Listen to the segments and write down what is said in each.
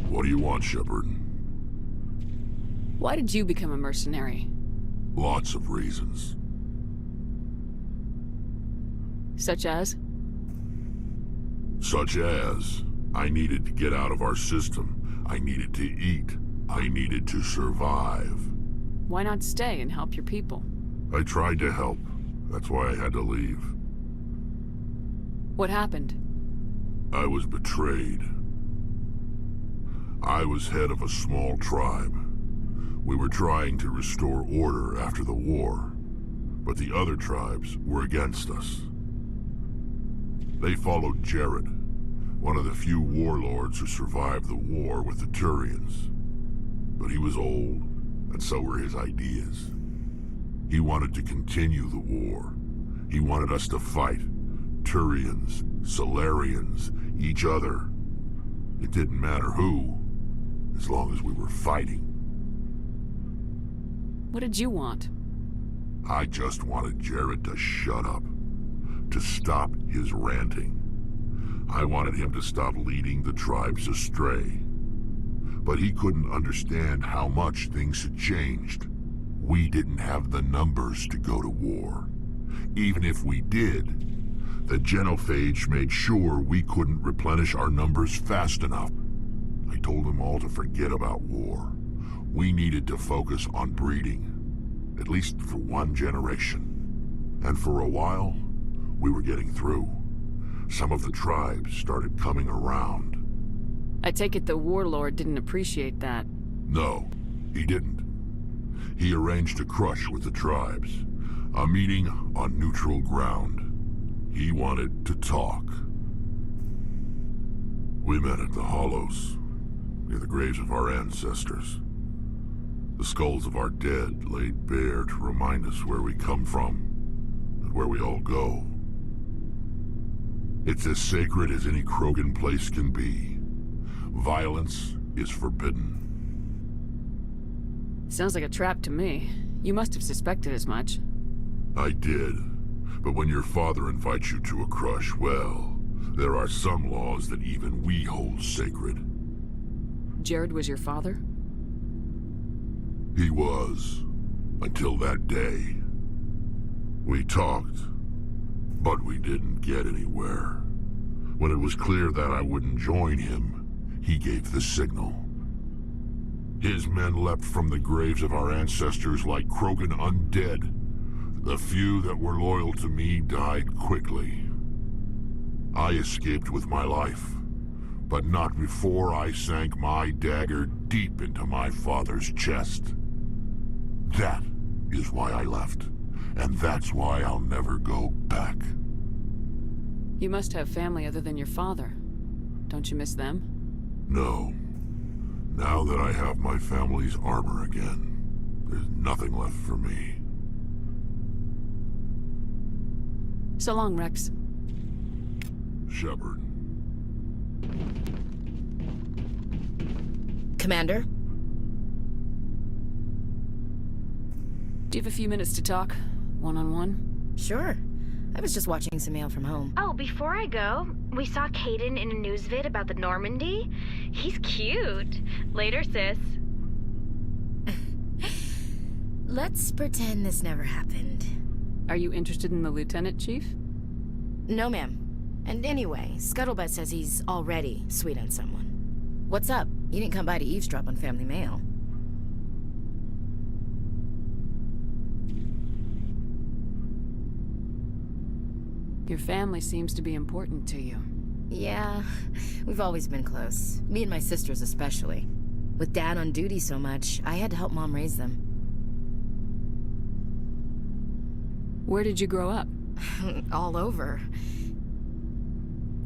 What do you want, Shepard? Why did you become a mercenary? Lots of reasons. Such as? Such as, I needed to get out of our system. I needed to eat. I needed to survive. Why not stay and help your people? I tried to help. That's why I had to leave. What happened? I was betrayed. I was head of a small tribe. We were trying to restore order after the war, but the other tribes were against us. They followed Jared, one of the few warlords who survived the war with the Turians. But he was old, and so were his ideas. He wanted to continue the war. He wanted us to fight. Turians, Solarians, each other. It didn't matter who, as long as we were fighting. What did you want? I just wanted Jared to shut up, to stop his ranting. I wanted him to stop leading the tribes astray. But he couldn't understand how much things had changed. We didn't have the numbers to go to war. Even if we did, the genophage made sure we couldn't replenish our numbers fast enough. I told them all to forget about war. We needed to focus on breeding, at least for one generation. And for a while, we were getting through. Some of the tribes started coming around. I take it the warlord didn't appreciate that. No, he didn't. He arranged a crush with the tribes, a meeting on neutral ground. He wanted to talk. We met at the Hollows, near the graves of our ancestors. The skulls of our dead laid bare to remind us where we come from and where we all go. It's as sacred as any Krogan place can be. Violence is forbidden. Sounds like a trap to me. You must have suspected as much. I did. But when your father invites you to a crush, well, there are some laws that even we hold sacred. Jared was your father? He was, until that day. We talked, but we didn't get anywhere. When it was clear that I wouldn't join him, he gave the signal. His men leapt from the graves of our ancestors like Krogan undead. The few that were loyal to me died quickly. I escaped with my life, but not before I sank my dagger deep into my father's chest. That is why I left, and that's why I'll never go back. You must have family other than your father. Don't you miss them? No. Now that I have my family's armor again, there's nothing left for me. So long, Rex. Shepard. Commander? Do you have a few minutes to talk? One-on-one? Sure. I was just watching some mail from home. Oh, before I go, we saw Caden in a news vid about the Normandy. He's cute. Later, sis. Let's pretend this never happened. Are you interested in the Lieutenant Chief? No, ma'am. And anyway, Scuttlebutt says he's already sweet on someone. What's up? You didn't come by to eavesdrop on family mail. Your family seems to be important to you. Yeah, we've always been close. Me and my sisters especially. With Dad on duty so much, I had to help Mom raise them. Where did you grow up? All over.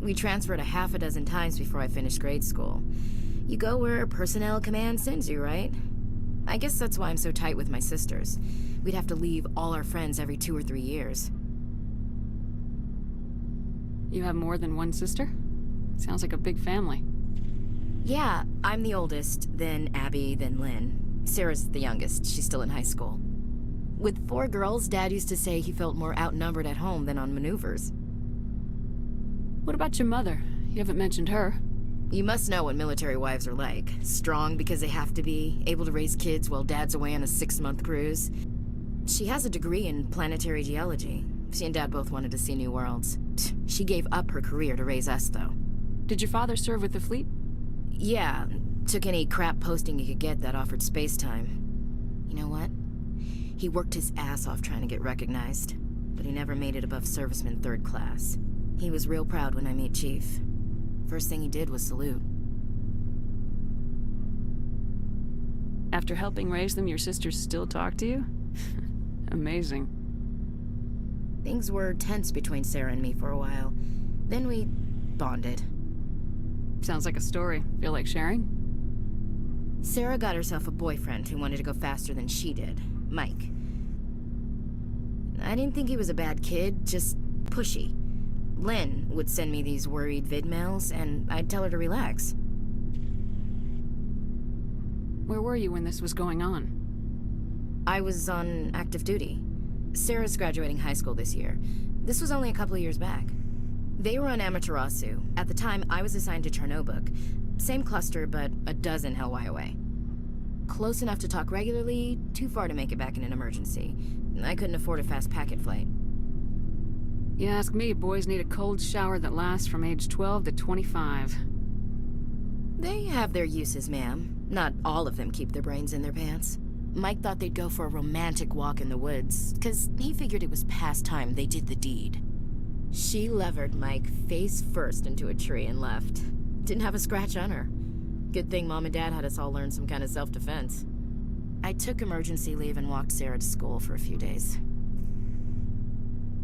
We transferred a half a dozen times before I finished grade school. You go where personnel command sends you, right? I guess that's why I'm so tight with my sisters. We'd have to leave all our friends every 2 or 3 years. You have more than one sister? Sounds like a big family. Yeah, I'm the oldest, then Abby, then Lynn. Sarah's the youngest. She's still in high school. With 4 girls, Dad used to say he felt more outnumbered at home than on maneuvers. What about your mother? You haven't mentioned her. You must know what military wives are like. Strong because they have to be, able to raise kids while dad's away on a 6-month cruise. She has a degree in planetary geology. She and Dad both wanted to see new worlds. She gave up her career to raise us, though. Did your father serve with the fleet? Yeah, took any crap posting he could get that offered space time. You know what? He worked his ass off trying to get recognized, but he never made it above serviceman 3rd class. He was real proud when I met Chief. First thing he did was salute. After helping raise them, your sisters still talk to you? Amazing. Things were tense between Sarah and me for a while. Then we bonded. Sounds like a story. Feel like sharing? Sarah got herself a boyfriend who wanted to go faster than she did, Mike. I didn't think he was a bad kid, just pushy. Lynn would send me these worried vidmails, and I'd tell her to relax. Where were you when this was going on? I was on active duty. Sarah's graduating high school this year. This was only a couple of years back. They were on Amaterasu. At the time, I was assigned to Chernobog. Same cluster, but a dozen Hellwire away. Close enough to talk regularly, too far to make it back in an emergency. I couldn't afford a fast packet flight. You ask me, boys need a cold shower that lasts from age 12 to 25. They have their uses, ma'am. Not all of them keep their brains in their pants. Mike thought they'd go for a romantic walk in the woods, 'cause he figured it was past time they did the deed. She levered Mike face first into a tree and left. Didn't have a scratch on her. Good thing Mom and Dad had us all learn some kind of self-defense. I took emergency leave and walked Sarah to school for a few days.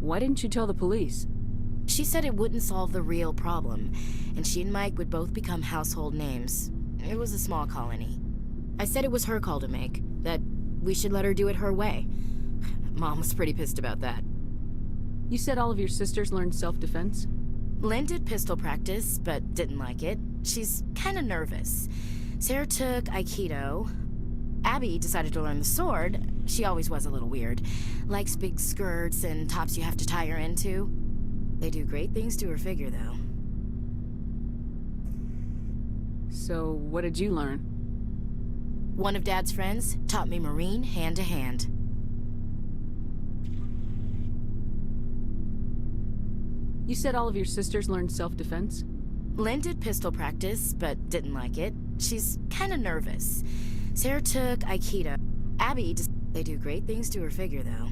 Why didn't you tell the police? She said it wouldn't solve the real problem, and she and Mike would both become household names. It was a small colony. I said it was her call to make, that we should let her do it her way. Mom was pretty pissed about that. You said all of your sisters learned self-defense? Lynn did pistol practice, but didn't like it. She's kinda nervous. Sarah took Aikido. Abby decided to learn the sword. She always was a little weird. Likes big skirts and tops you have to tie her into. They do great things to her figure, though. So, what did you learn? One of Dad's friends taught me Marine hand to hand. You said all of your sisters learned self-defense? Lynn did pistol practice, but didn't like it. She's kinda nervous. Sarah took Aikido. Abby they do great things to her figure, though.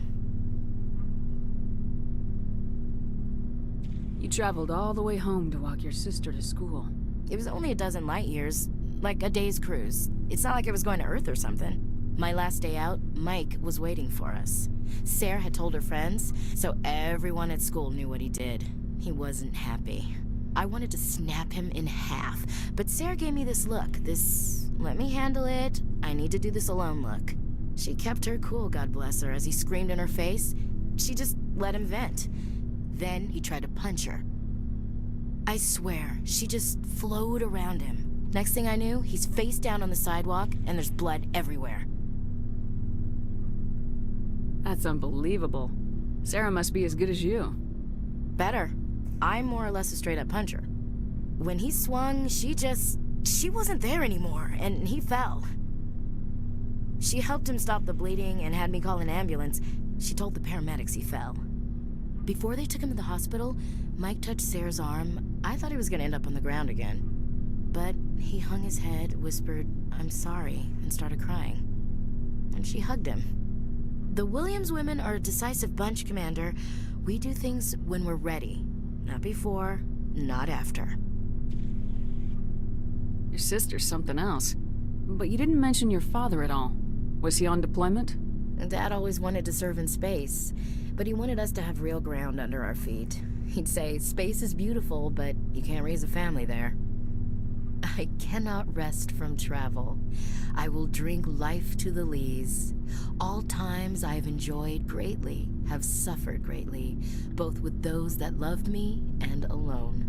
You traveled all the way home to walk your sister to school. It was only a dozen light years, like a day's cruise. It's not like I was going to Earth or something. My last day out, Mike was waiting for us. Sarah had told her friends, so everyone at school knew what he did. He wasn't happy. I wanted to snap him in half, but Sarah gave me this look, this let me handle it, I need to do this alone look. She kept her cool, God bless her, as he screamed in her face. She just let him vent. Then he tried to punch her. I swear, she just flowed around him. Next thing I knew, he's face down on the sidewalk, and there's blood everywhere. That's unbelievable. Sarah must be as good as you. Better. I'm more or less a straight-up puncher. When he swung, she wasn't there anymore, and he fell. She helped him stop the bleeding and had me call an ambulance. She told the paramedics he fell. Before they took him to the hospital, Mike touched Sarah's arm. I thought he was gonna end up on the ground again. But he hung his head, whispered, "I'm sorry," and started crying. And she hugged him. The Williams women are a decisive bunch, Commander. We do things when we're ready. Not before, not after. Your sister's something else. But you didn't mention your father at all. Was he on deployment? Dad always wanted to serve in space, but he wanted us to have real ground under our feet. He'd say, space is beautiful, but you can't raise a family there. I cannot rest from travel. I will drink life to the lees. All times I have enjoyed greatly, have suffered greatly, both with those that loved me and alone.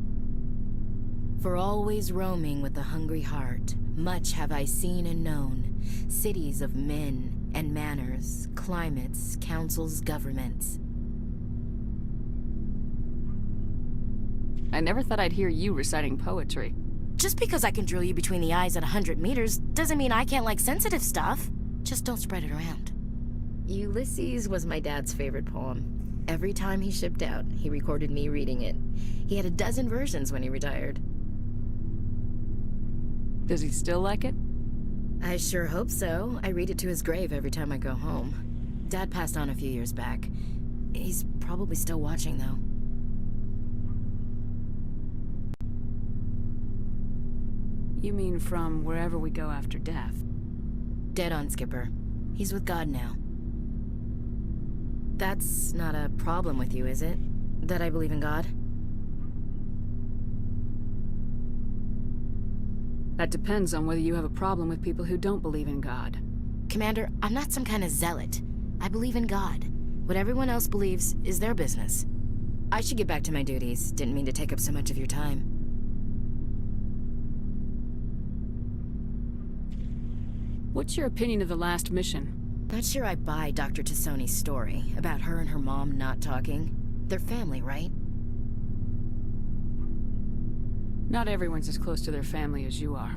For always roaming with a hungry heart, much have I seen and known, cities of men and manners, climates, councils, governments. I never thought I'd hear you reciting poetry. Just because I can drill you between the eyes at 100 meters doesn't mean I can't like sensitive stuff. Just don't spread it around. Ulysses was my dad's favorite poem. Every time he shipped out, he recorded me reading it. He had a dozen versions when he retired. Does he still like it? I sure hope so. I read it to his grave every time I go home. Dad passed on a few years back. He's probably still watching, though. You mean from wherever we go after death? Dead on, Skipper. He's with God now. That's not a problem with you, is it? That I believe in God? That depends on whether you have a problem with people who don't believe in God. Commander, I'm not some kind of zealot. I believe in God. What everyone else believes is their business. I should get back to my duties. Didn't mean to take up so much of your time. What's your opinion of the last mission? Not sure I buy Dr. Tassoni's story about her and her mom not talking. They're family, right? Not everyone's as close to their family as you are.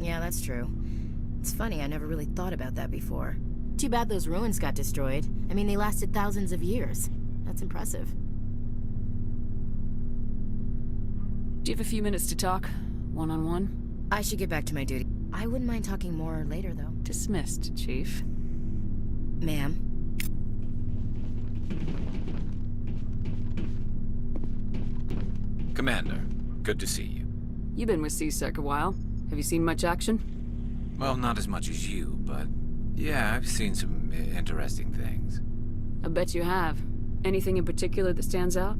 Yeah, that's true. It's funny, I never really thought about that before. Too bad those ruins got destroyed. I mean, they lasted thousands of years. That's impressive. Do you have a few minutes to talk? One-on-one? I should get back to my duty. I wouldn't mind talking more later, though. Dismissed, Chief. Ma'am? Commander, good to see you. You've been with CSEC a while. Have you seen much action? Well, not as much as you, but yeah, I've seen some interesting things. I bet you have. Anything in particular that stands out?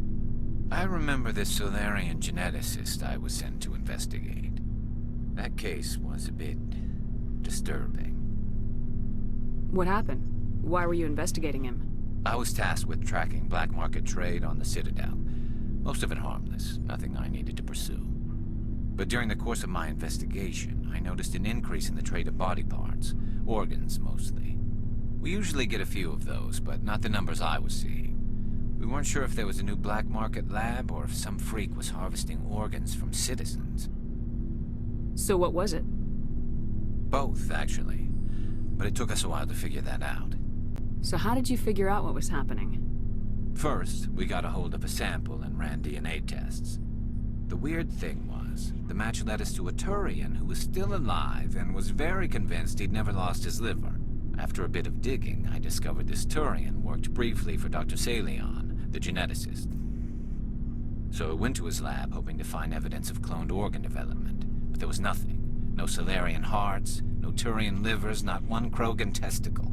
I remember this Solarian geneticist I was sent to investigate. That case was a bit disturbing. What happened? Why were you investigating him? I was tasked with tracking black market trade on the Citadel. Most of it harmless, nothing I needed to pursue. But during the course of my investigation, I noticed an increase in the trade of body parts, organs mostly. We usually get a few of those, but not the numbers I was seeing. We weren't sure if there was a new black market lab or if some freak was harvesting organs from citizens. So what was it? Both, actually. But it took us a while to figure that out. So how did you figure out what was happening? First, we got a hold of a sample and ran DNA tests. The weird thing was, the match led us to a Turian who was still alive and was very convinced he'd never lost his liver. After a bit of digging, I discovered this Turian worked briefly for Dr. Salion, the geneticist. So I went to his lab hoping to find evidence of cloned organ development, but there was nothing. No Solarian hearts, no Turian livers, not one Krogan testicle.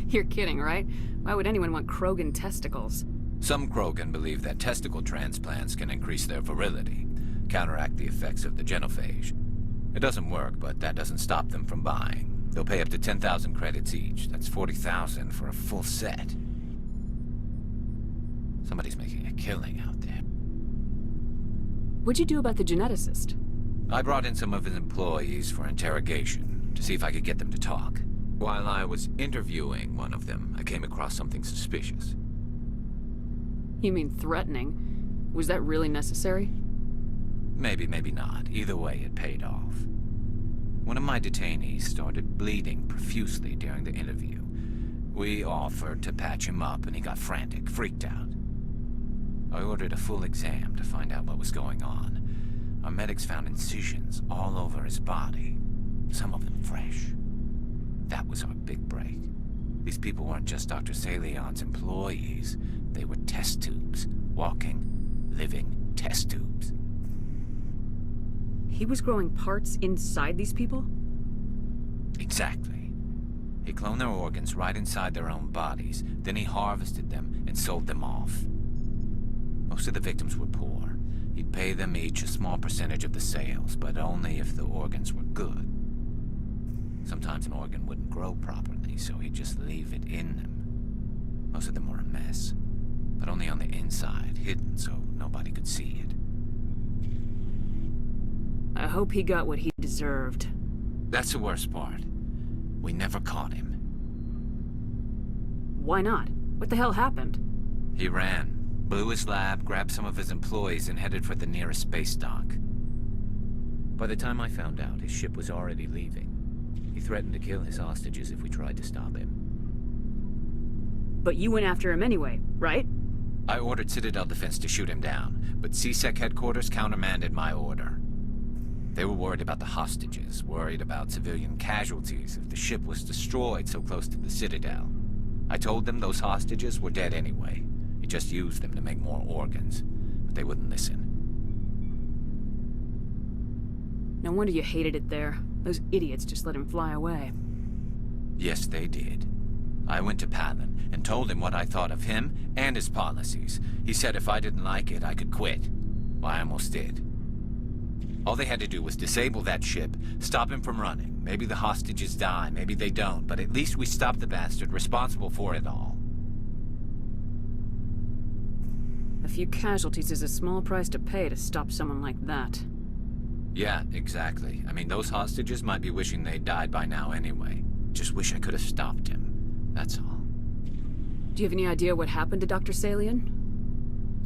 You're kidding, right? Why would anyone want Krogan testicles? Some Krogan believe that testicle transplants can increase their virility, counteract the effects of the genophage. It doesn't work, but that doesn't stop them from buying. They'll pay up to 10,000 credits each. That's 40,000 for a full set. Somebody's making a killing out there. What'd you do about the geneticist? I brought in some of his employees for interrogation, to see if I could get them to talk. While I was interviewing one of them, I came across something suspicious. You mean threatening? Was that really necessary? Maybe, maybe not. Either way, it paid off. One of my detainees started bleeding profusely during the interview. We offered to patch him up, and he got frantic, freaked out. I ordered a full exam to find out what was going on. Our medics found incisions all over his body, some of them fresh. That was our big break. These people weren't just Dr. Salion's employees. They were test tubes. Walking, living test tubes. He was growing parts inside these people? Exactly. He cloned their organs right inside their own bodies. Then he harvested them and sold them off. Most of the victims were poor. He'd pay them each a small percentage of the sales, but only if the organs were good. Sometimes an organ wouldn't grow properly, so he'd just leave it in them. Most of them were a mess, but only on the inside, hidden so nobody could see it. I hope he got what he deserved. That's the worst part. We never caught him. Why not? What the hell happened? He ran. blew his lab, grabbed some of his employees, and headed for the nearest space dock. By the time I found out, his ship was already leaving. He threatened to kill his hostages if we tried to stop him. But you went after him anyway, right? I ordered Citadel Defense to shoot him down, but CSEC headquarters countermanded my order. They were worried about the hostages, worried about civilian casualties if the ship was destroyed so close to the Citadel. I told them those hostages were dead anyway. He just used them to make more organs, but they wouldn't listen. No wonder you hated it there. Those idiots just let him fly away. Yes, they did. I went to Palin and told him what I thought of him and his policies. He said if I didn't like it, I could quit. Well, I almost did. All they had to do was disable that ship, stop him from running. Maybe the hostages die, maybe they don't, but at least we stopped the bastard responsible for it all. A few casualties is a small price to pay to stop someone like that. Yeah, exactly. I mean, those hostages might be wishing they'd died by now anyway. Just wish I could have stopped him. That's all. Do you have any idea what happened to Dr. Salian?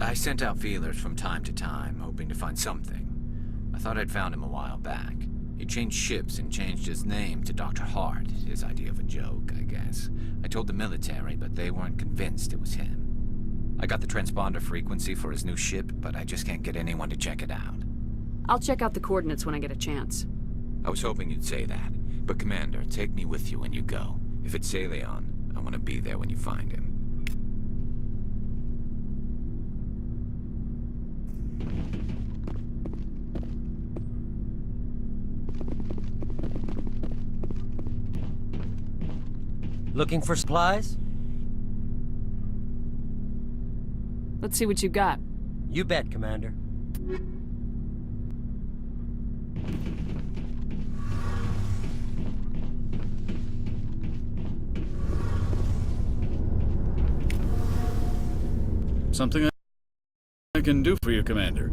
I sent out feelers from time to time, hoping to find something. I thought I'd found him a while back. He changed ships and changed his name to Dr. Hart, his idea of a joke, I guess. I told the military, but they weren't convinced it was him. I got the transponder frequency for his new ship, but I just can't get anyone to check it out. I'll check out the coordinates when I get a chance. I was hoping you'd say that. But Commander, take me with you when you go. If it's Salion, I want to be there when you find him. Looking for supplies? Let's see what you got. You bet, Commander. Something I can do for you, Commander.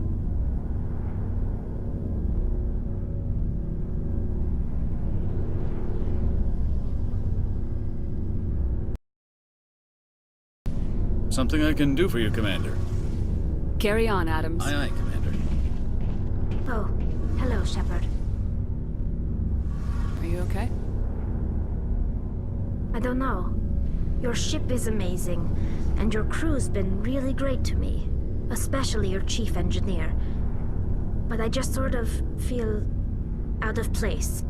Something I can do for you, Commander. Carry on, Adams. Aye, aye, Commander. Oh, hello, Shepard. Are you okay? I don't know. Your ship is amazing, and your crew's been really great to me, especially your chief engineer. But I just sort of feel out of place.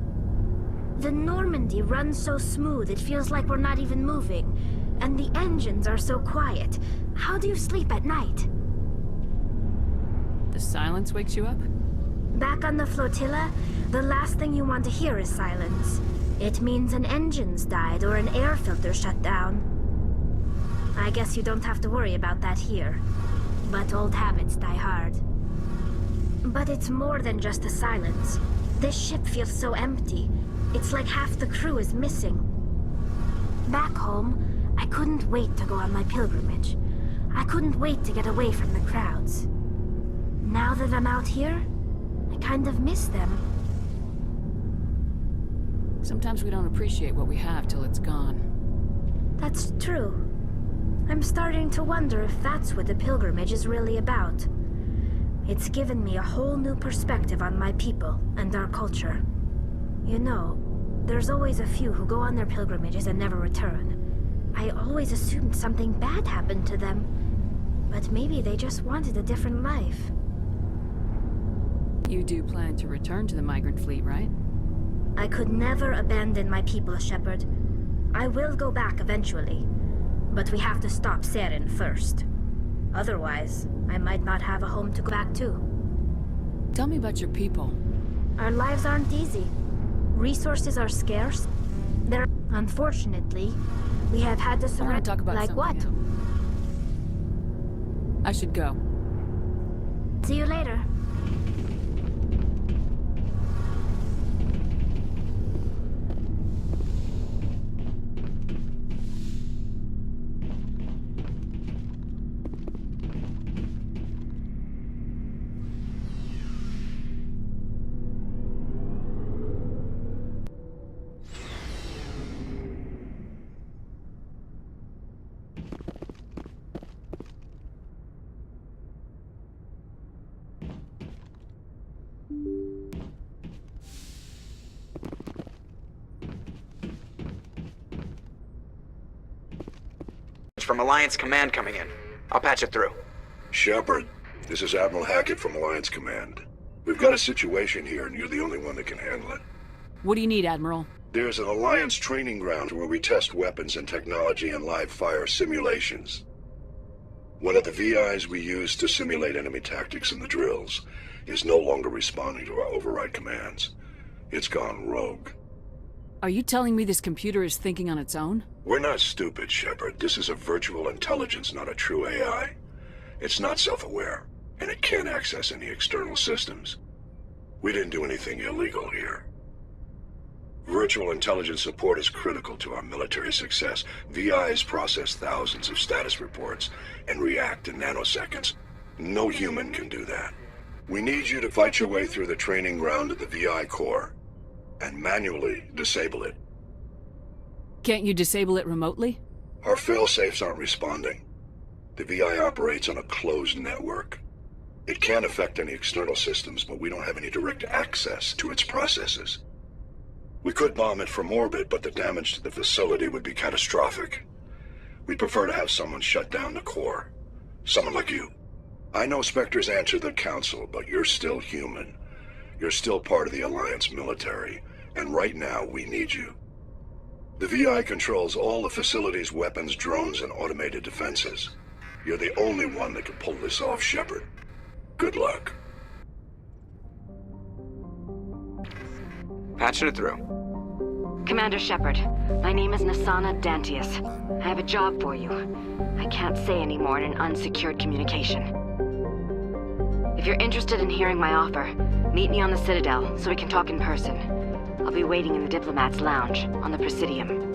The Normandy runs so smooth it feels like we're not even moving, and the engines are so quiet. How do you sleep at night? The silence wakes you up? Back on the flotilla, the last thing you want to hear is silence. It means an engine's died or an air filter shut down. I guess you don't have to worry about that here. But old habits die hard. But it's more than just the silence. This ship feels so empty. It's like half the crew is missing. Back home, I couldn't wait to go on my pilgrimage. I couldn't wait to get away from the crowds. Now that I'm out here, I kind of miss them. Sometimes we don't appreciate what we have till it's gone. That's true. I'm starting to wonder if that's what the pilgrimage is really about. It's given me a whole new perspective on my people and our culture. You know, there's always a few who go on their pilgrimages and never return. I always assumed something bad happened to them, but maybe they just wanted a different life. You do plan to return to the migrant fleet, right? I could never abandon my people, Shepard. I will go back eventually, but we have to stop Saren first. Otherwise, I might not have a home to go back to. Tell me about your people. Our lives aren't easy. Resources are scarce. Unfortunately, we have had to I want surrender. to talk about Like something what? else. I should go. See you later. from Alliance Command coming in. I'll patch it through. Shepard, this is Admiral Hackett from Alliance Command. We've got a situation here, and you're the only one that can handle it. What do you need, Admiral? There's an Alliance training ground where we test weapons and technology in live fire simulations. One of the VIs we use to simulate enemy tactics in the drills is no longer responding to our override commands. It's gone rogue. Are you telling me this computer is thinking on its own? We're not stupid, Shepard. This is a virtual intelligence, not a true AI. It's not self-aware, and it can't access any external systems. We didn't do anything illegal here. Virtual intelligence support is critical to our military success. VIs process thousands of status reports and react in nanoseconds. No human can do that. We need you to fight your way through the training ground of the VI core and manually disable it. Can't you disable it remotely? Our fail-safes aren't responding. The VI operates on a closed network. It can't affect any external systems, but we don't have any direct access to its processes. We could bomb it from orbit, but the damage to the facility would be catastrophic. We'd prefer to have someone shut down the core. Someone like you. I know Spectres answer the Council, but you're still human. You're still part of the Alliance military, and right now we need you. The VI controls all the facility's weapons, drones, and automated defenses. You're the only one that can pull this off, Shepard. Good luck. Patching it through. Commander Shepard, my name is Nasana Dantius. I have a job for you. I can't say any more in an unsecured communication. If you're interested in hearing my offer, meet me on the Citadel so we can talk in person. I'll be waiting in the Diplomat's Lounge on the Presidium.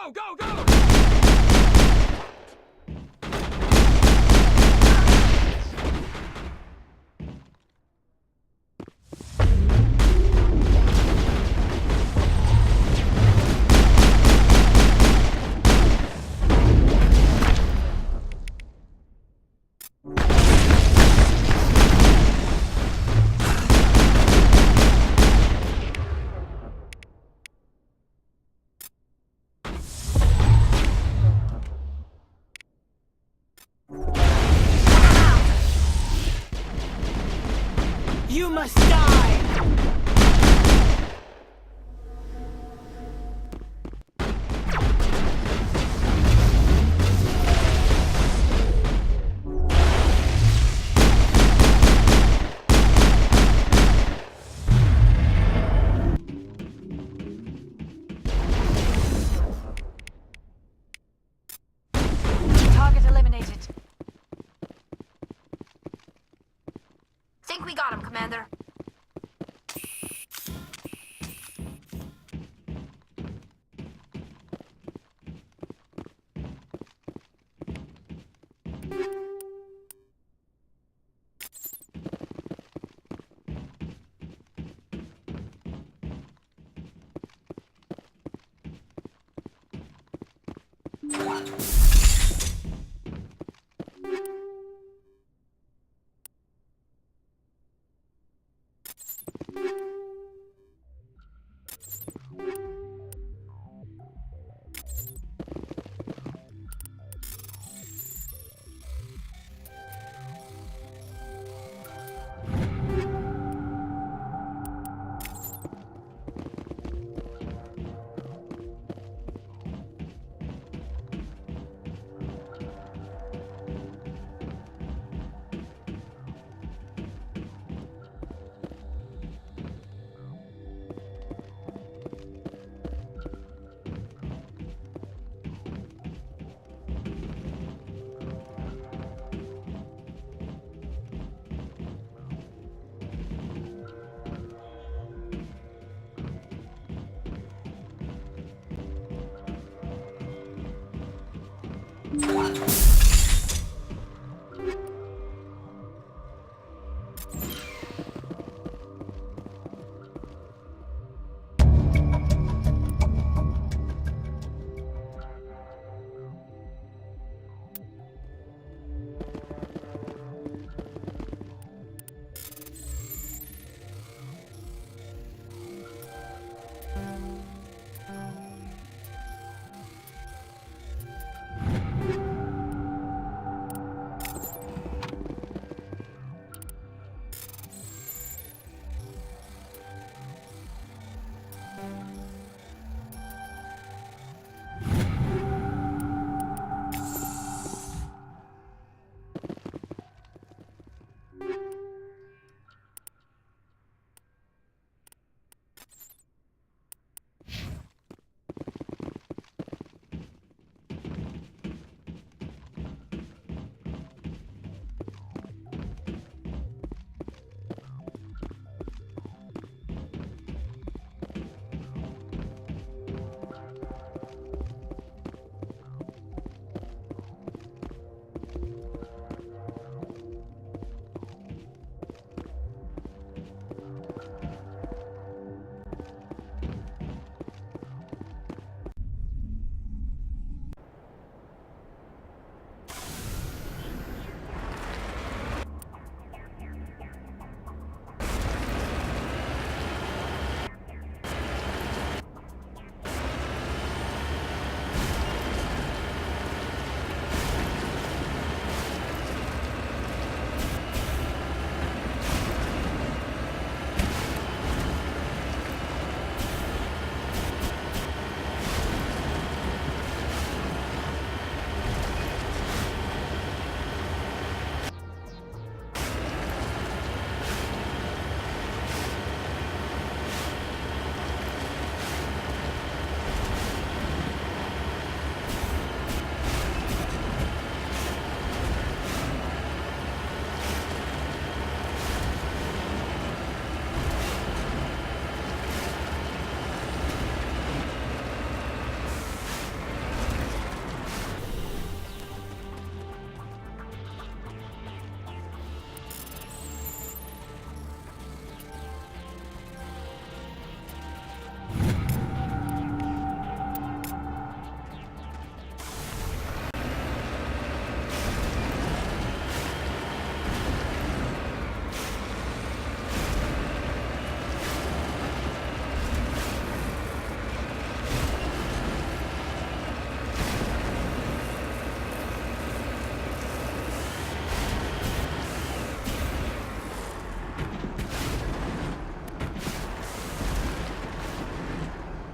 Go, go, go! You must die! Target eliminated. Think we got him, Commander.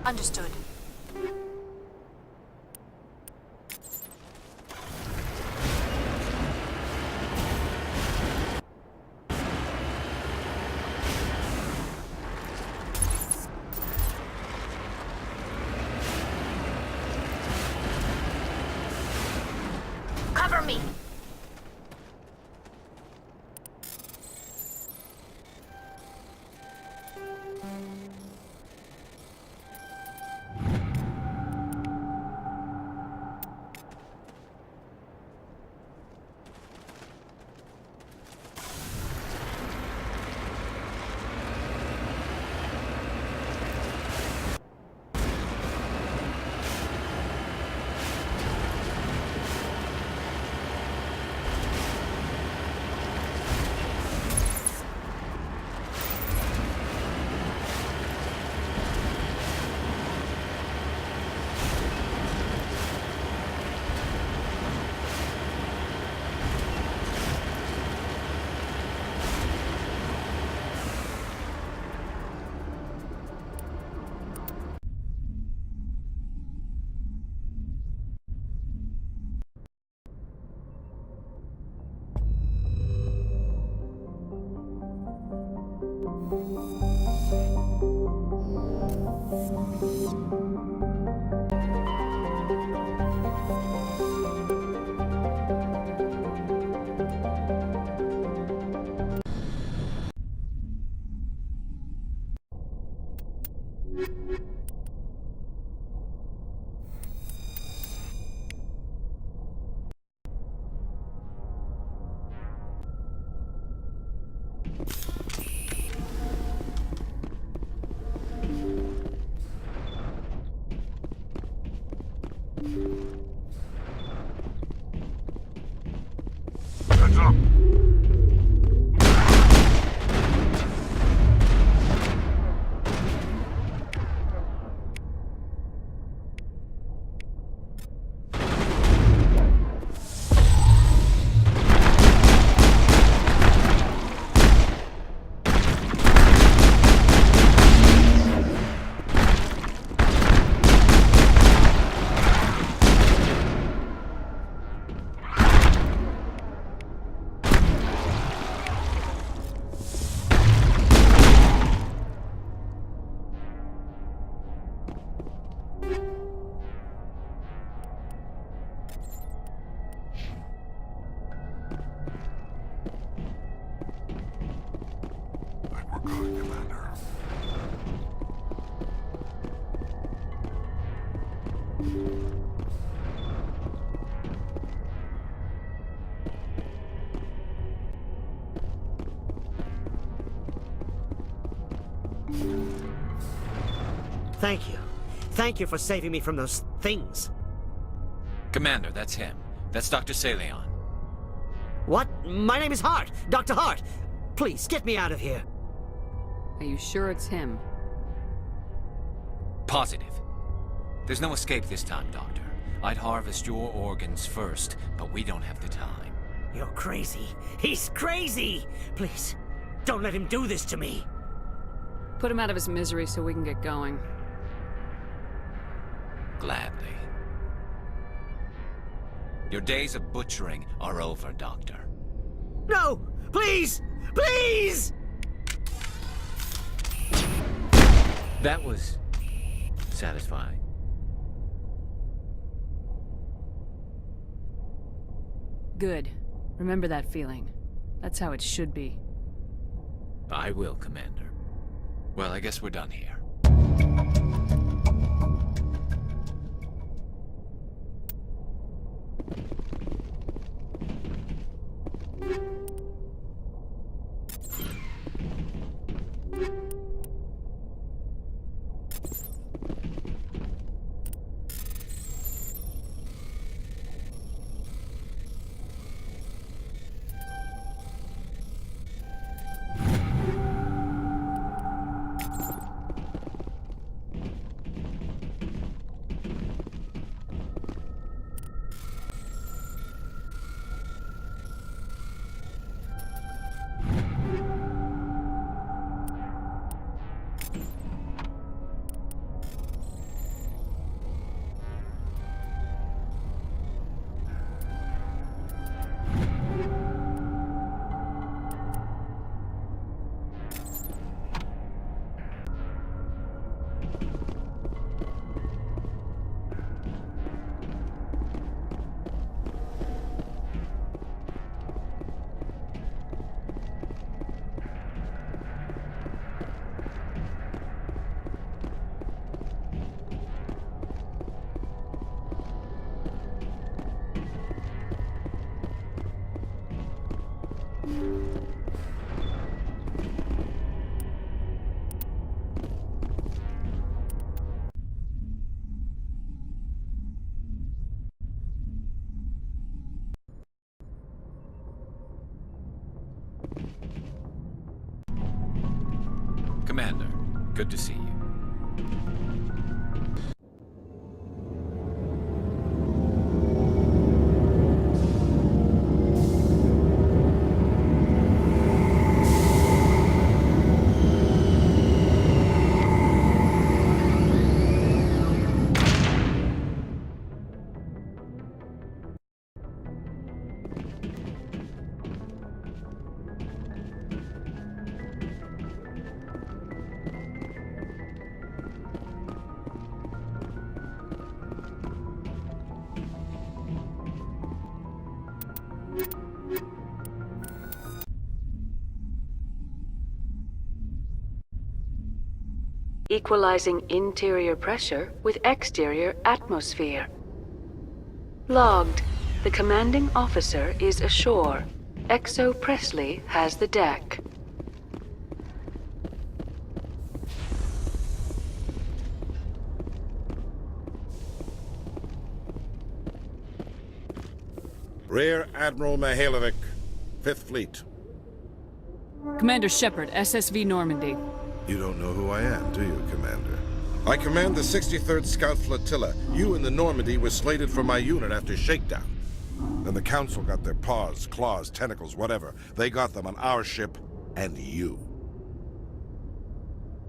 Understood. Cover me! Heads up! We're good, Commander. Thank you. Thank you for saving me from those things. Commander, that's him. That's Dr. Saleon. What? My name is Hart. Dr. Hart. Please, get me out of here. Are you sure it's him? Positive. There's no escape this time, Doctor. I'd harvest your organs first, but we don't have the time. You're crazy. He's crazy! Please, don't let him do this to me. Put him out of his misery so we can get going. Gladly. Your days of butchering are over, Doctor. No! Please! Please! That was satisfying. Good. Remember that feeling. That's how it should be. I will, Commander. Well, I guess we're done here. Good to see you. Equalizing interior pressure with exterior atmosphere. Logged. The commanding officer is ashore. Exo Presley has the deck. Rear Admiral Mihailovic, 5th Fleet. Commander Shepard, SSV Normandy. You don't know who I am, do you, Commander? I command the 63rd Scout Flotilla. You and the Normandy were slated for my unit after shakedown. Then the Council got their paws, claws, tentacles, whatever. They got them on our ship, and you.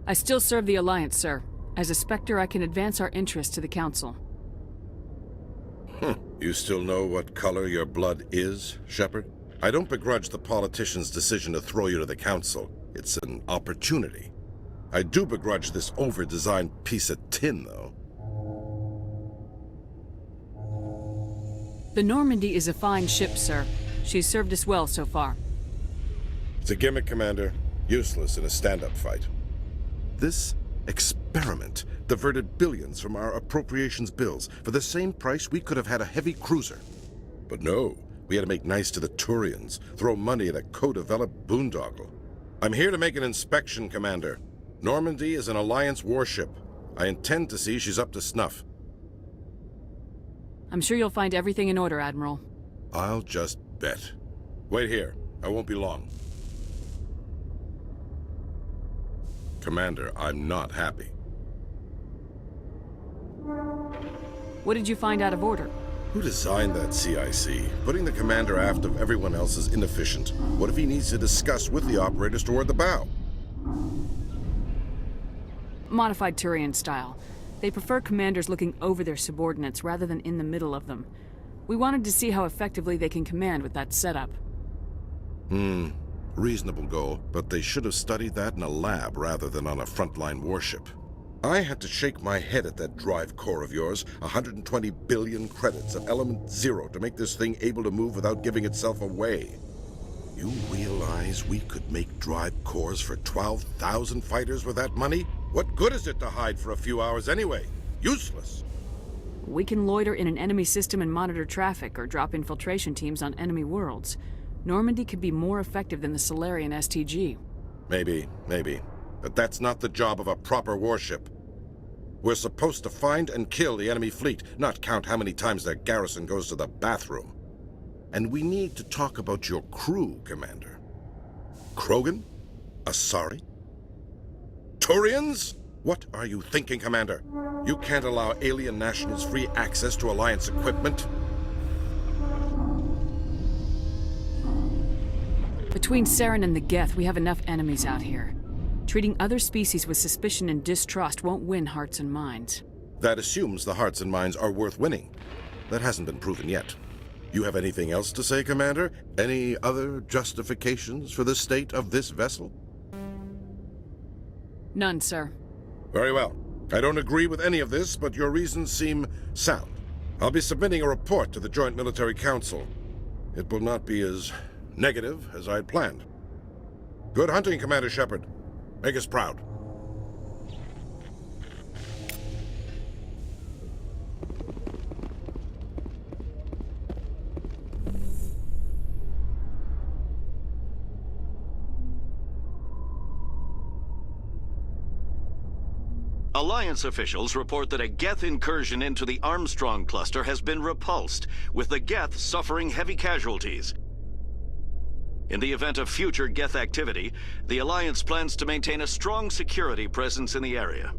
I still serve the Alliance, sir. As a Spectre, I can advance our interests to the Council. You still know what color your blood is, Shepard? I don't begrudge the politician's decision to throw you to the Council. It's an opportunity. I do begrudge this over-designed piece of tin, though. The Normandy is a fine ship, sir. She's served us well so far. It's a gimmick, Commander. Useless in a stand-up fight. This experiment diverted billions from our appropriations bills. For the same price, we could have had a heavy cruiser. But no, we had to make nice to the Turians, throw money at a co-developed boondoggle. I'm here to make an inspection, Commander. Normandy is an Alliance warship. I intend to see she's up to snuff. I'm sure you'll find everything in order, Admiral. I'll just bet. Wait here. I won't be long. Commander, I'm not happy. What did you find out of order? Who designed that CIC? Putting the commander aft of everyone else is inefficient. What if he needs to discuss with the operators toward the bow? Modified Turian style. They prefer commanders looking over their subordinates rather than in the middle of them. We wanted to see how effectively they can command with that setup. Reasonable goal, but they should have studied that in a lab rather than on a frontline warship. I had to shake my head at that drive core of yours. 120 billion credits at element 0 to make this thing able to move without giving itself away. You realize we could make drive cores for 12,000 fighters with that money? What good is it to hide for a few hours anyway? Useless. We can loiter in an enemy system and monitor traffic or drop infiltration teams on enemy worlds. Normandy could be more effective than the Solarian STG. Maybe. But that's not the job of a proper warship. We're supposed to find and kill the enemy fleet, not count how many times their garrison goes to the bathroom. And we need to talk about your crew, Commander. Krogan? Asari? Turians? What are you thinking, Commander? You can't allow alien nationals free access to Alliance equipment. Between Saren and the Geth, we have enough enemies out here. Treating other species with suspicion and distrust won't win hearts and minds. That assumes the hearts and minds are worth winning. That hasn't been proven yet. You have anything else to say, Commander? Any other justifications for the state of this vessel? None, sir. Very well. I don't agree with any of this, but your reasons seem sound. I'll be submitting a report to the Joint Military Council. It will not be as negative as I'd planned. Good hunting, Commander Shepard. Make us proud. Alliance officials report that a Geth incursion into the Armstrong cluster has been repulsed, with the Geth suffering heavy casualties. In the event of future Geth activity, the Alliance plans to maintain a strong security presence in the area.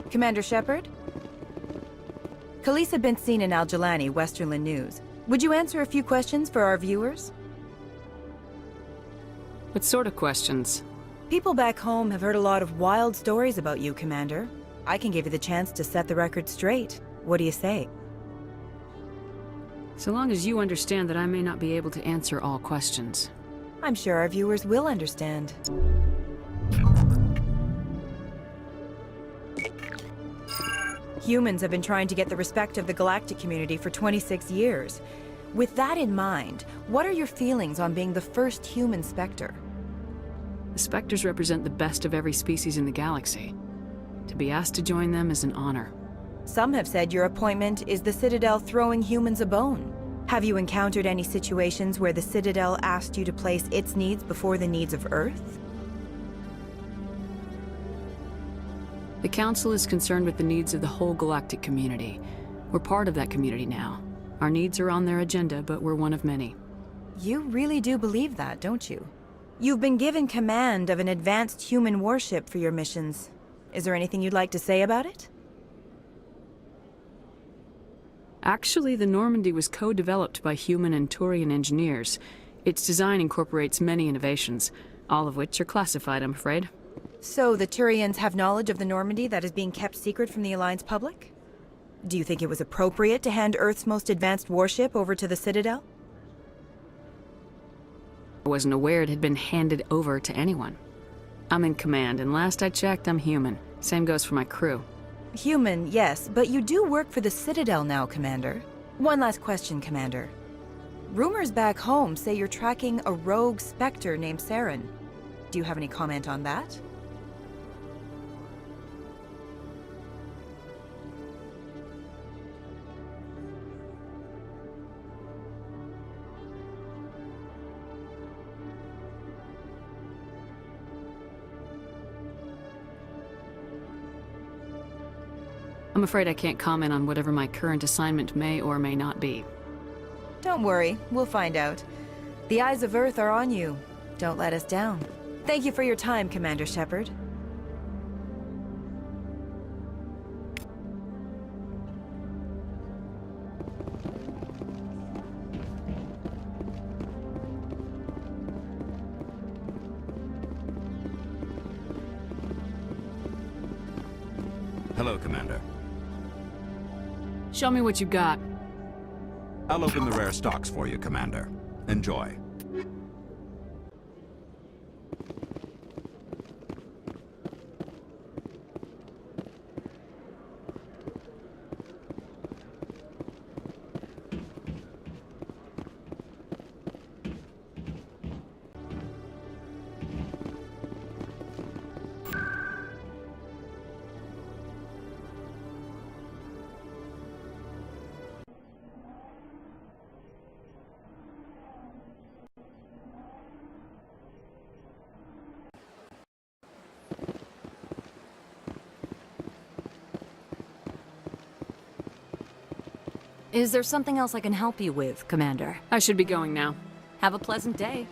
Commander Shepard? Khaleesa been seen in Al-Jalani, Westerland News. Would you answer a few questions for our viewers? What sort of questions? People back home have heard a lot of wild stories about you, Commander. I can give you the chance to set the record straight. What do you say? So long as you understand that I may not be able to answer all questions. I'm sure our viewers will understand. Humans have been trying to get the respect of the galactic community for 26 years. With that in mind, what are your feelings on being the first human Spectre? The Spectres represent the best of every species in the galaxy. To be asked to join them is an honor. Some have said your appointment is the Citadel throwing humans a bone. Have you encountered any situations where the Citadel asked you to place its needs before the needs of Earth? The Council is concerned with the needs of the whole galactic community. We're part of that community now. Our needs are on their agenda, but we're one of many. You really do believe that, don't you? You've been given command of an advanced human warship for your missions. Is there anything you'd like to say about it? Actually, the Normandy was co-developed by human and Turian engineers. Its design incorporates many innovations, all of which are classified, I'm afraid. So the Turians have knowledge of the Normandy that is being kept secret from the Alliance public? Do you think it was appropriate to hand Earth's most advanced warship over to the Citadel? I wasn't aware it had been handed over to anyone. I'm in command, and last I checked, I'm human. Same goes for my crew. Human, yes, but you do work for the Citadel now, Commander. One last question, Commander. Rumors back home say you're tracking a rogue Spectre named Saren. Do you have any comment on that? I'm afraid I can't comment on whatever my current assignment may or may not be. Don't worry, we'll find out. The eyes of Earth are on you. Don't let us down. Thank you for your time, Commander Shepard. Hello, Commander. Show me what you got. I'll open the rare stocks for you, Commander. Enjoy. Is there something else I can help you with, Commander? I should be going now. Have a pleasant day.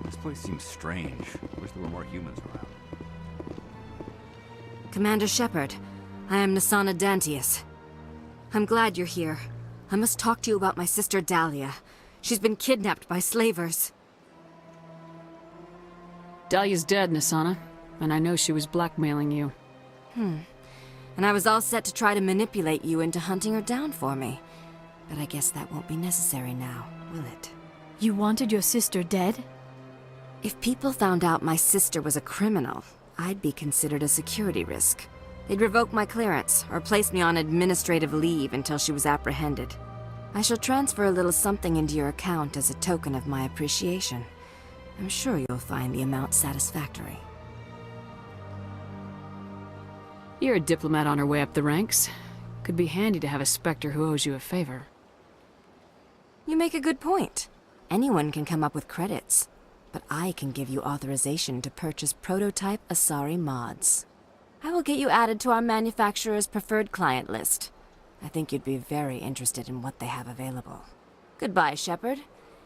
This place seems strange. Wish there were more humans around. Commander Shepard, I am Nasana Dantius. I'm glad you're here. I must talk to you about my sister Dahlia. She's been kidnapped by slavers. Dahlia's dead, Nasana, and I know she was blackmailing you. And I was all set to try to manipulate you into hunting her down for me. But I guess that won't be necessary now, will it? You wanted your sister dead? If people found out my sister was a criminal, I'd be considered a security risk. They'd revoke my clearance, or place me on administrative leave until she was apprehended. I shall transfer a little something into your account as a token of my appreciation. I'm sure you'll find the amount satisfactory. You're a diplomat on her way up the ranks. Could be handy to have a Spectre who owes you a favor. You make a good point. Anyone can come up with credits, but I can give you authorization to purchase prototype Asari mods. I will get you added to our manufacturer's preferred client list. I think you'd be very interested in what they have available. Goodbye, Shepard.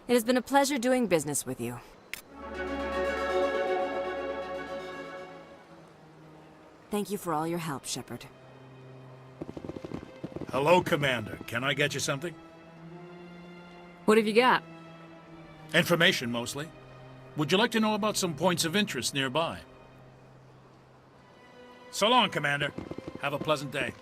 It has been a pleasure doing business with you. Thank you for all your help, Shepard. Hello, Commander. Can I get you something? What have you got? Information, mostly. Would you like to know about some points of interest nearby? So long, Commander. Have a pleasant day.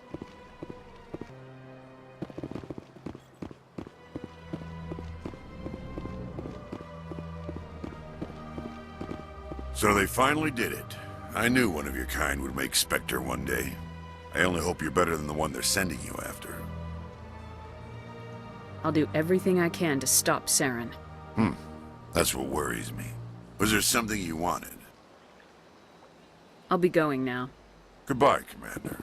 So they finally did it. I knew one of your kind would make Spectre one day. I only hope you're better than the one they're sending you after. I'll do everything I can to stop Saren. That's what worries me. Was there something you wanted? I'll be going now. Goodbye, Commander.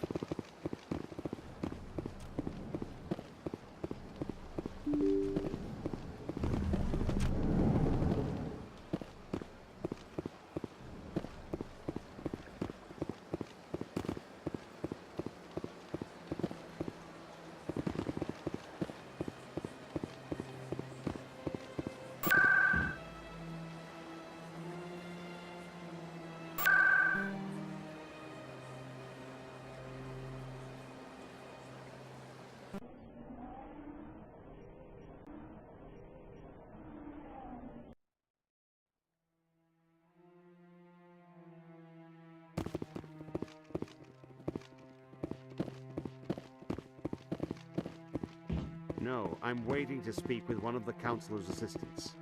No, I'm waiting to speak with one of the Councilor's assistants.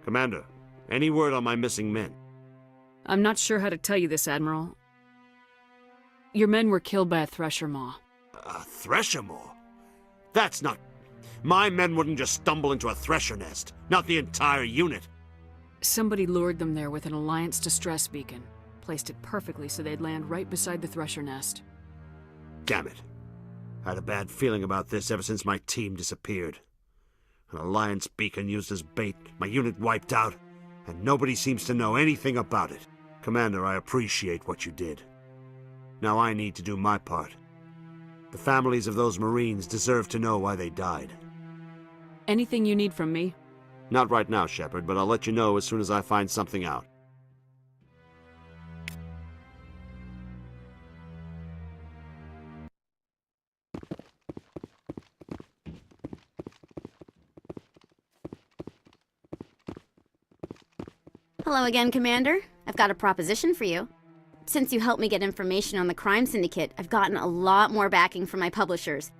Commander, any word on my missing men? I'm not sure how to tell you this, Admiral. Your men were killed by a Thresher Maw. A Thresher Maw? That's not... My men wouldn't just stumble into a Thresher nest. Not the entire unit. Somebody lured them there with an Alliance distress beacon. Placed it perfectly so they'd land right beside the Thresher nest. Damn it. I had a bad feeling about this ever since my team disappeared. An Alliance beacon used as bait, my unit wiped out, and nobody seems to know anything about it. Commander, I appreciate what you did. Now I need to do my part. The families of those Marines deserve to know why they died. Anything you need from me? Not right now, Shepard, but I'll let you know as soon as I find something out. Hello again, Commander. I've got a proposition for you. Since you helped me get information on the crime syndicate, I've gotten a lot more backing from my publishers.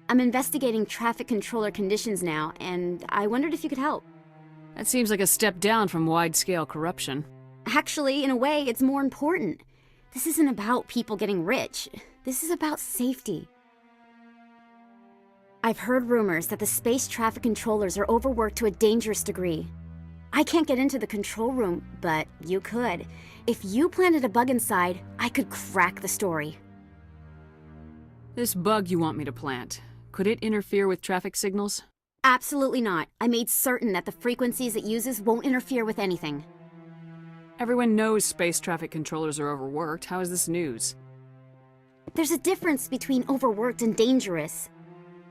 I'm investigating traffic controller conditions now, and I wondered if you could help. That seems like a step down from wide-scale corruption. Actually, in a way, it's more important. This isn't about people getting rich. This is about safety. I've heard rumors that the space traffic controllers are overworked to a dangerous degree. I can't get into the control room, but you could. If you planted a bug inside, I could crack the story. This bug you want me to plant, could it interfere with traffic signals? Absolutely not. I made certain that the frequencies it uses won't interfere with anything. Everyone knows space traffic controllers are overworked. How is this news? There's a difference between overworked and dangerous.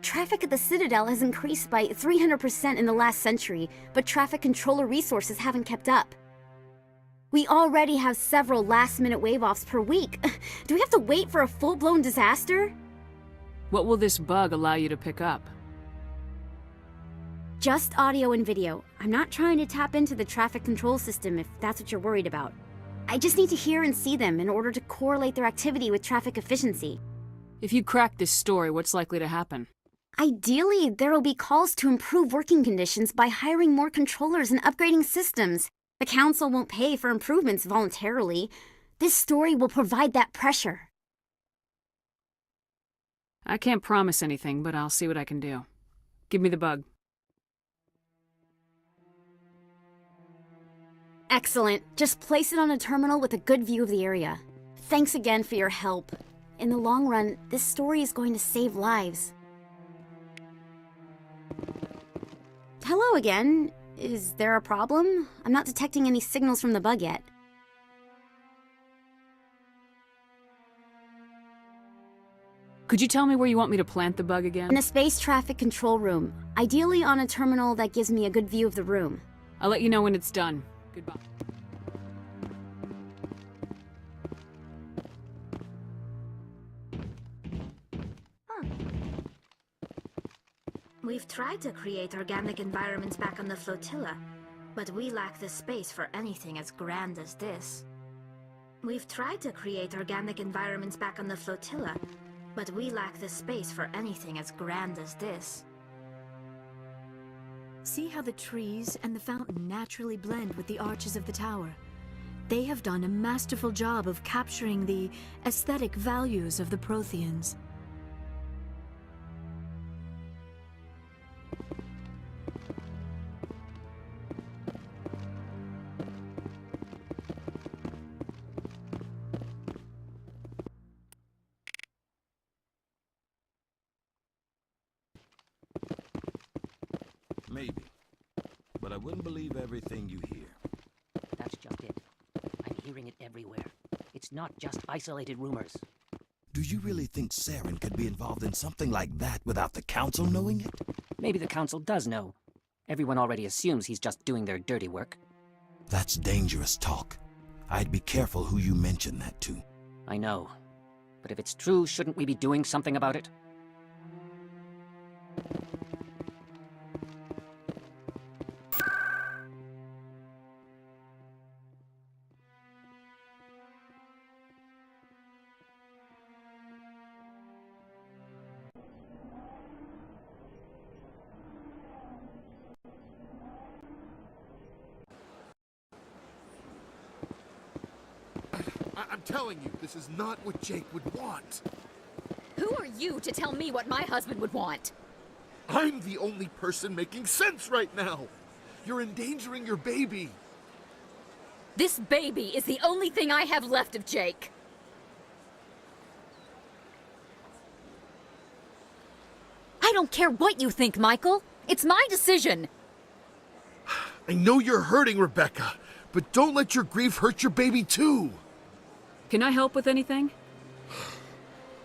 Traffic at the Citadel has increased by 300% in the last century, but traffic controller resources haven't kept up. We already have several last-minute wave-offs per week. Do we have to wait for a full-blown disaster? What will this bug allow you to pick up? Just audio and video. I'm not trying to tap into the traffic control system if that's what you're worried about. I just need to hear and see them in order to correlate their activity with traffic efficiency. If you crack this story, what's likely to happen? Ideally, there will be calls to improve working conditions by hiring more controllers and upgrading systems. The Council won't pay for improvements voluntarily. This story will provide that pressure. I can't promise anything, but I'll see what I can do. Give me the bug. Excellent. Just place it on a terminal with a good view of the area. Thanks again for your help. In the long run, this story is going to save lives. Hello again. Is there a problem? I'm not detecting any signals from the bug yet. Could you tell me where you want me to plant the bug again? In a space traffic control room. Ideally on a terminal that gives me a good view of the room. I'll let you know when it's done. Goodbye. We've tried to create organic environments back on the flotilla, but we lack the space for anything as grand as this. We've tried to create organic environments back on the flotilla, but we lack the space for anything as grand as this. See how the trees and the fountain naturally blend with the arches of the tower. They have done a masterful job of capturing the aesthetic values of the Protheans. Maybe. But I wouldn't believe everything you hear. That's just it. I'm hearing it everywhere. It's not just isolated rumors. Do you really think Saren could be involved in something like that without the Council knowing it? Maybe the Council does know. Everyone already assumes he's just doing their dirty work. That's dangerous talk. I'd be careful who you mention that to. I know. But if it's true, shouldn't we be doing something about it? I'm telling you, this is not what Jake would want. Who are you to tell me what my husband would want? I'm the only person making sense right now. You're endangering your baby. This baby is the only thing I have left of Jake. I don't care what you think, Michael. It's my decision. I know you're hurting, Rebecca, but don't let your grief hurt your baby too. Can I help with anything?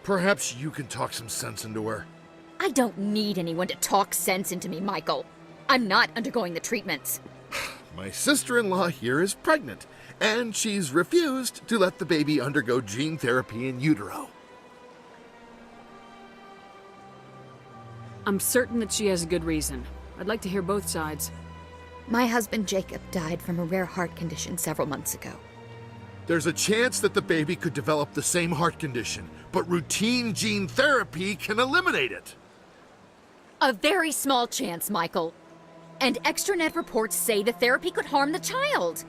Perhaps you can talk some sense into her. I don't need anyone to talk sense into me, Michael. I'm not undergoing the treatments. My sister-in-law here is pregnant, and she's refused to let the baby undergo gene therapy in utero. I'm certain that she has a good reason. I'd like to hear both sides. My husband Jacob died from a rare heart condition several months ago. There's a chance that the baby could develop the same heart condition, but routine gene therapy can eliminate it. A very small chance, Michael. And extranet reports say the therapy could harm the child.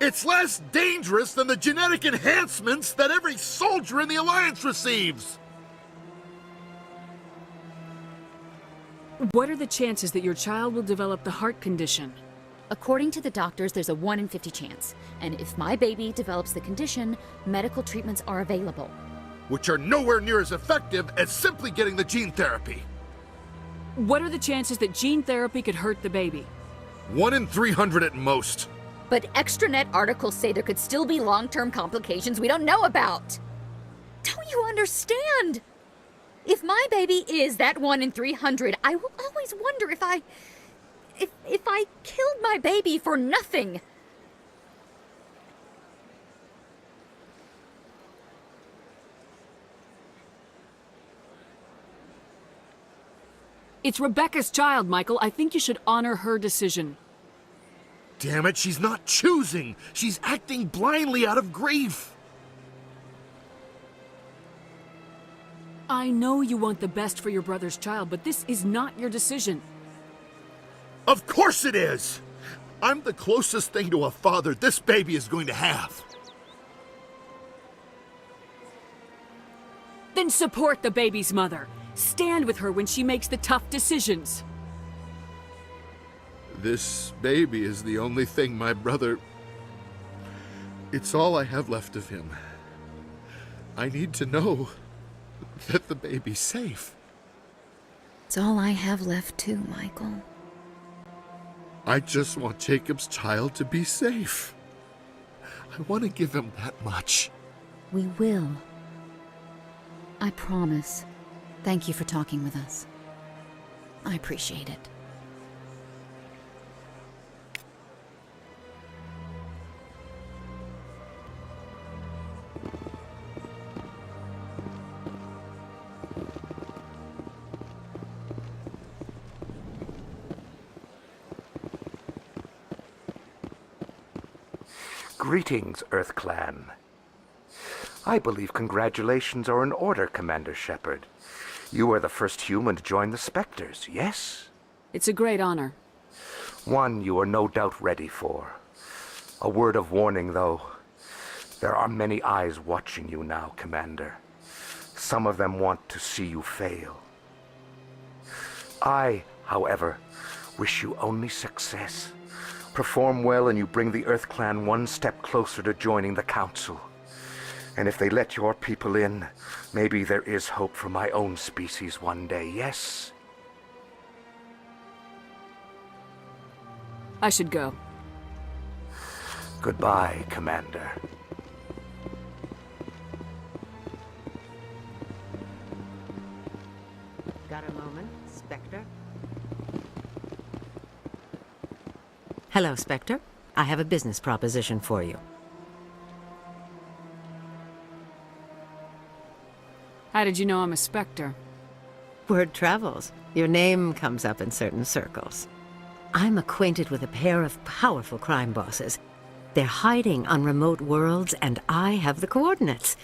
It's less dangerous than the genetic enhancements that every soldier in the Alliance receives. What are the chances that your child will develop the heart condition? According to the doctors, there's a 1 in 50 chance. And if my baby develops the condition, medical treatments are available. Which are nowhere near as effective as simply getting the gene therapy. What are the chances that gene therapy could hurt the baby? 1 in 300 at most. But extranet articles say there could still be long-term complications we don't know about. Don't you understand? If my baby is that 1 in 300, I will always wonder if I killed my baby for nothing. It's Rebecca's child, Michael. I think you should honor her decision. Damn it, she's not choosing. She's acting blindly out of grief. I know you want the best for your brother's child, but this is not your decision. Of course it is! I'm the closest thing to a father this baby is going to have. Then support the baby's mother. Stand with her when she makes the tough decisions. This baby is the only thing my brother... It's all I have left of him. I need to know that the baby's safe. It's all I have left too, Michael. I just want Jacob's child to be safe. I want to give him that much. We will. I promise. Thank you for talking with us. I appreciate it. Greetings, Earth Clan. I believe congratulations are in order, Commander Shepard. You are the first human to join the Spectres, yes? It's a great honor. One you are no doubt ready for. A word of warning, though. There are many eyes watching you now, Commander. Some of them want to see you fail. I, however, wish you only success. Perform well and you bring the Earth Clan one step closer to joining the Council. And if they let your people in, maybe there is hope for my own species one day, yes? I should go. Goodbye, Commander. Got a moment, Spectre? Hello, Spectre. I have a business proposition for you. How did you know I'm a Spectre? Word travels. Your name comes up in certain circles. I'm acquainted with a pair of powerful crime bosses. They're hiding on remote worlds, and I have the coordinates.